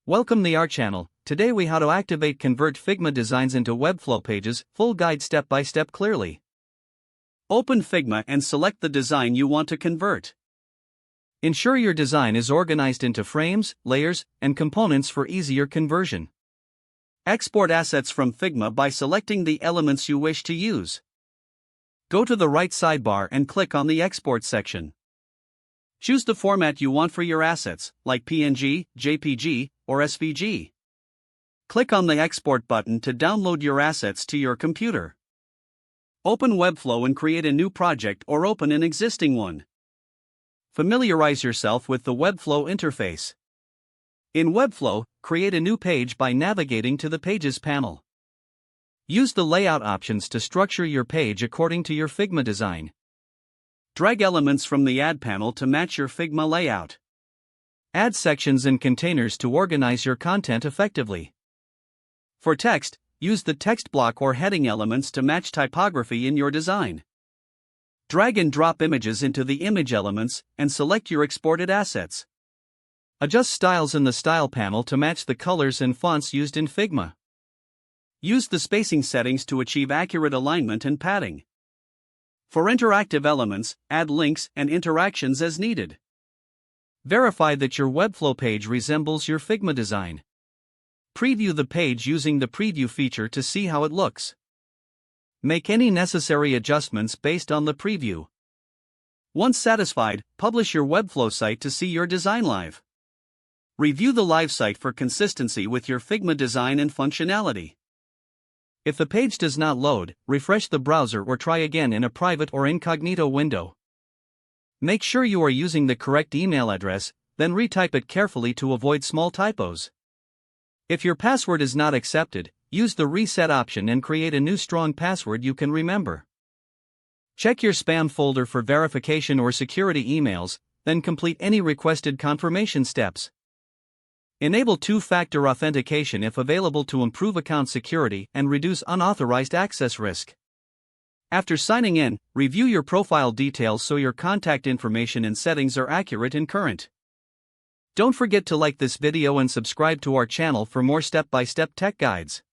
Welcome to our channel. Today we how to convert Figma designs into Webflow pages, full guide step by step clearly. Open Figma and select the design you want to convert. Ensure your design is organized into frames, layers, and components for easier conversion. Export assets from Figma by selecting the elements you wish to use. Go to the right sidebar and click on the Export section. Choose the format you want for your assets, like PNG, JPG, or SVG. Click on the Export button to download your assets to your computer. Open Webflow and create a new project or open an existing one. Familiarize yourself with the Webflow interface. In Webflow, create a new page by navigating to the Pages panel. Use the layout options to structure your page according to your Figma design. Drag elements from the Add panel to match your Figma layout. Add sections and containers to organize your content effectively. For text, use the text block or heading elements to match typography in your design. Drag and drop images into the image elements and select your exported assets. Adjust styles in the Style panel to match the colors and fonts used in Figma. Use the spacing settings to achieve accurate alignment and padding. For interactive elements, add links and interactions as needed. Verify that your Webflow page resembles your Figma design. Preview the page using the preview feature to see how it looks. Make any necessary adjustments based on the preview. Once satisfied, publish your Webflow site to see your design live. Review the live site for consistency with your Figma design and functionality. If the page does not load, refresh the browser or try again in a private or incognito window. Make sure you are using the correct email address, then retype it carefully to avoid small typos. If your password is not accepted, use the reset option and create a new strong password you can remember. Check your spam folder for verification or security emails, then complete any requested confirmation steps. Enable two-factor authentication if available to improve account security and reduce unauthorized access risk. After signing in, review your profile details so your contact information and settings are accurate and current. Don't forget to like this video and subscribe to our channel for more step-by-step tech guides.